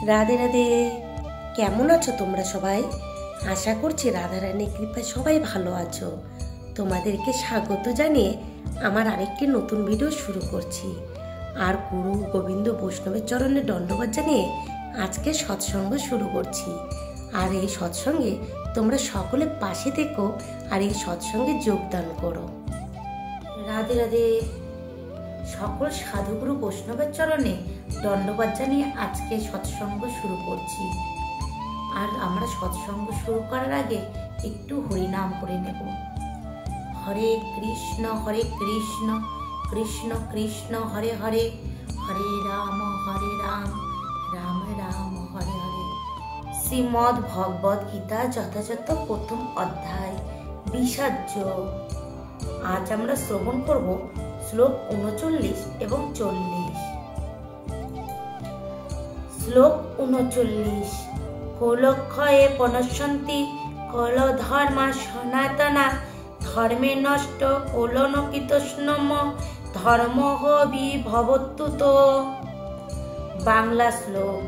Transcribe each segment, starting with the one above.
রাধে রাধে। কেমন আছো তোমরা সবাই? আশা করছি রাধারানীর কৃপায় সবাই ভালো আছো। তোমাদেরকে স্বাগত জানিয়ে আমার আরেকটি নতুন ভিডিও শুরু করছি। আর গুরু গোবিন্দ বৈষ্ণবের চরণে দণ্ডবাদ জানিয়ে আজকে সৎসঙ্গ শুরু করছি। আর এই সৎসঙ্গে তোমরা সকলে পাশে থেকো আর এই সৎসঙ্গে যোগদান করো। রাধে রাধে। সকল সাধুগুরু বৈষ্ণবের চরণে দণ্ডবাদ জানিয়ে আজকে সৎসঙ্গ শুরু করছি। আর আমরা সৎসঙ্গ শুরু করার আগে একটু হরিনাম করে নেব। হরে কৃষ্ণ কৃষ্ণ কৃষ্ণ হরে হরে, হরে রাম রাম রাম হরে হরে। শ্রীমদ্ ভগবদ গীতা যথাযথ প্রথম অধ্যায় বিষাদ যোগ। আজ আমরা শ্রবণ করব শ্লোক 39 এবং 40। শ্লোক 39। কলক্ষয়ে পনশ্যন্তি কল ধর্মা সনাতনা, ধর্মে নষ্ট কলনকিতস্নম ধর্মঃ বিভবত্যুত। বাংলা শ্লোক।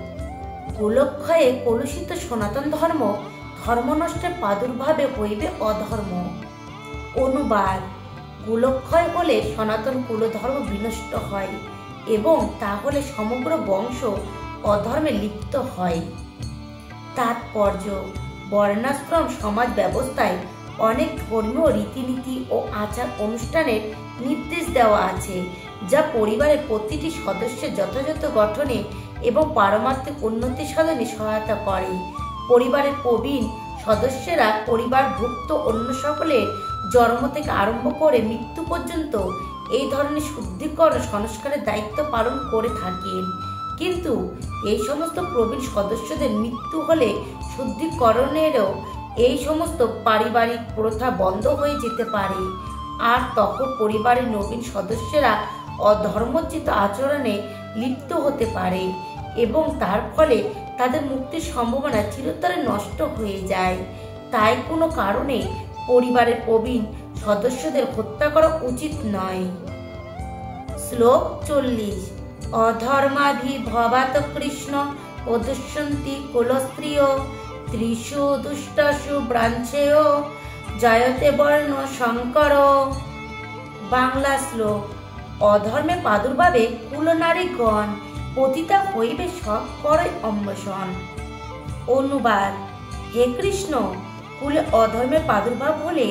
কলক্ষয়ে কলুষিত সনাতন ধর্ম, ধর্ম নষ্টের প্রাদুর্ভাবে হইবে অধর্ম। অনুবাদ। কুলক্ষয় হলে সনাতন কুলধর্ম বিনষ্ট হয় এবং তাহলে সমগ্র বংশ অধর্মে লিপ্ত হয়। তাৎপর্য। বর্ণাশ্রম সমাজ ব্যবস্থায় অনেক ধর্মীয় রীতিনীতি ও আচার অনুষ্ঠানের নির্দেশ দেওয়া আছে, যা পরিবারের প্রতিটি সদস্যের যথাযথ গঠনে এবং পারমার্থিক উন্নতি সাধনে সহায়তা করে। পরিবারের প্রবীণ সদস্যরা পরিবারভুক্ত অন্য সকলের জন্ম থেকে আরম্ভ করে মৃত্যু পর্যন্ত এই ধরনের শুদ্ধিকরণ সংস্কারের দায়িত্ব পালন করে থাকেন। কিন্তু এই সমস্ত প্রবীণ সদস্যদের মৃত্যু হলে শুদ্ধিকরণেরও এই সমস্ত পারিবারিক প্রথা বন্ধ হয়ে যেতে পারে। আর তখন পরিবারের নবীন সদস্যরা অধর্মোচিত আচরণে লিপ্ত হতে পারে এবং তার ফলে তাদের মুক্তির সম্ভাবনা চিরতরে নষ্ট হয়ে যায়। তাই কোনো কারণে পরিবারের প্রবীণ সদস্যদের হত্যা করা উচিত নয়। শ্লোক 40। অধর্মাভিভবাত কৃষ্ণ প্রদর্শন্তি কুলস্ত্রিয়, ত্রিষু দুষ্টাসু ব্রাঞ্চেয় জয়তে বর্ণ শঙ্কর। বাংলা শ্লোক। অধর্মে প্রাদুর্ভাবে কুলনারীগণ পতিতা হইবে সব করে অম্বসন। অনুবাদ। হে কৃষ্ণ, কুলে অধর্মের প্রাদুর্ভাব হলে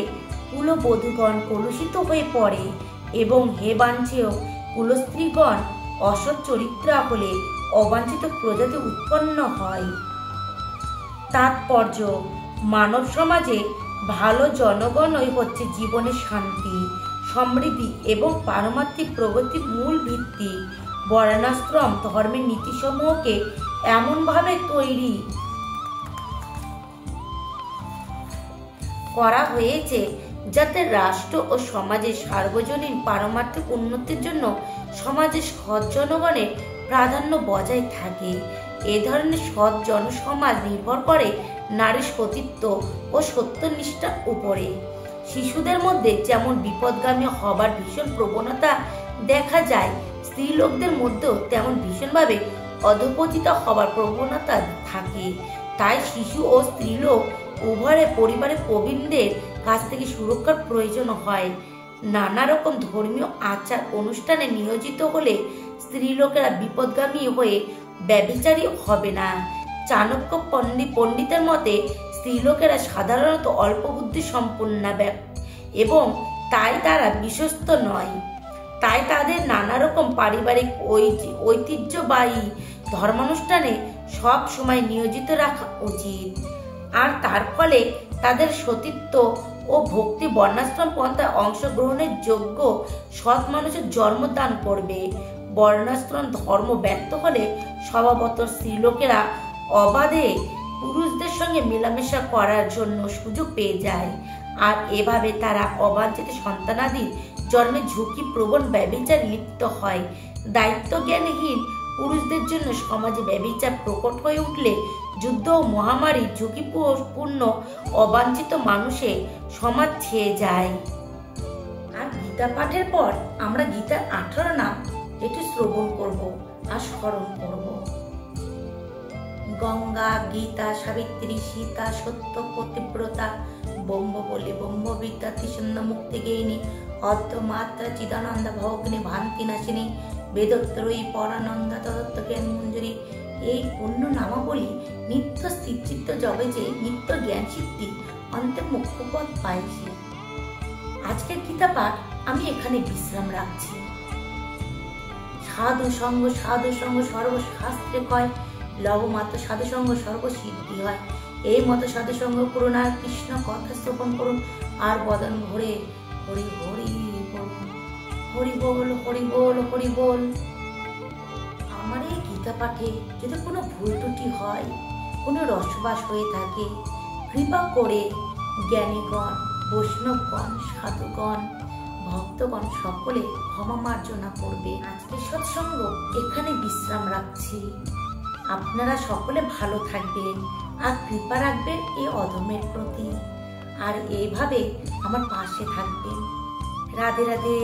কুলবধূগণ কলুষিত হয়ে পড়ে এবং হে বাঞ্ছেয় কুলস্ত্রীগণ অসৎ চরিত্রা হলে অবাঞ্ছিত প্রজাতি উৎপন্ন হয়। তাৎপর্য। মানব সমাজে ভালো জনগণই হচ্ছে জীবনের শান্তি, সমৃদ্ধি এবং পারমার্থিক প্রগতির মূল ভিত্তি। বর্ণাশ্রম ধর্মের নীতিসমূহকে এমনভাবে তৈরি করা হয়েছে যাতে রাষ্ট্র ও সমাজের সার্বজনীন পারমার্থিক উন্নতির জন্য সমাজের সৎ জনগণের প্রাধান্য বজায় থাকে। এ ধরনের সৎ জনসমাজ নির্ভর করে নারীর সতীত্ব ও সত্যনিষ্ঠার উপরে। শিশুদের মধ্যে যেমন বিপদগামী হবার ভীষণ প্রবণতা দেখা যায়, স্ত্রীলোকদের মধ্যেও তেমন ভীষণভাবে অধঃপতিত হবার প্রবণতা থাকে। তাই শিশু ও স্ত্রীলোক উভয়ের পরিবারের প্রবীণদের কাছ থেকে সুরক্ষার প্রয়োজন হয়। নানা রকম ধর্মীয় আচার অনুষ্ঠানে নিয়োজিত হলে স্ত্রীলোকেরা বিপদগামী হয়ে ব্যভিচারী হবে না। চাণক্য পণ্ডিতের মতে স্ত্রীলোকেরা সাধারণত অল্প বুদ্ধি সম্পন্ন এবং তাই তারা বিশ্বস্ত নয়। তাই তাদের নানা রকম পারিবারিক ঐতিহ্যবাহী ধর্মানুষ্ঠানে সব সময় নিয়োজিত রাখা উচিত। আর তার ফলে তাদের সতীত্ব ও ভক্তি বর্ণাশ্রম পন্থায় অংশগ্রহণের যোগ্য সৎ মানুষের জন্মদান করবে। বর্ণাশ্রম ধর্ম ব্যর্থ হলে স্বভাবত স্ত্রীলোকেরা অবাধে পুরুষদের সঙ্গে মেলামেশা করার জন্য সুযোগ পেয়ে যায়। আর এভাবে তারা অবাঞ্ছিত সন্তানাদির জন্মে ঝুঁকি প্রবণ ব্যভিচার লিপ্ত হয়। দায়িত্ব জ্ঞানহীন পুরুষদের জন্য সমাজে ব্যভিচার প্রকট হয়ে উঠলে যুদ্ধ ও মহামারী ঝুঁকিপূর্ণ অবাঞ্ছিত মানুষে সমাজ ছেয়ে যায়। আর গীতা পাঠের পর আমরা গীতার 18 নাম এটি শ্রবণ করব আর স্মরণ করব। গঙ্গা, গীতা, সাবিত্রী, সীতা, সত্য, পতিব্রতা, ব্রহ্ম বলে ব্রহ্মবিদ্যা, ত্রিশূন্য মুক্তি গেয়িনী, অর্ধমাত্রা, চিদানন্দা, ভগ্নী, ভান্তি নাশিনী, বেদত্রয়ী, পরানন্দা, তদত্ত জ্ঞান মঞ্জুরি। এই পূর্ণ নামাবলী নিত্য স্থিরচিত্ত জবে যে নিত্য জ্ঞান সিদ্ধি অন্তে মুখ্য পদ পাইছি। আজকের গীতা পাঠ আমি এখানে বিশ্রাম রাখছি। সাধু সঙ্গ সর্বশাস্ত্রে কয়, লবমাত্র সাধু সঙ্গ সর্বসিদ্ধি হয়। এই মতো সাধু সঙ্গ করুন আর কৃষ্ণ কথা শ্রবণ করুন আর বদন ভরে হরি হরি বলুন। হরি বল, হরি বল, হরি বল। আমার এই গীতা পাঠে যদি কোনো ভুল ত্রুটি হয়, কোনো রসবাস হয়ে থাকে, কৃপা করে জ্ঞানীগণ, বৈষ্ণবগণ, সাধুগণ, ভক্তগণ সকলে ক্ষমা মার্জনা করবে। আজকের সৎসঙ্গ এখানে বিশ্রাম রাখছি। আপনারা সকলে ভালো থাকবেন আর কৃপা রাখবেন এই অধমের প্রতি, আর এইভাবে আমার পাশে থাকবেন। রাধে রাধে।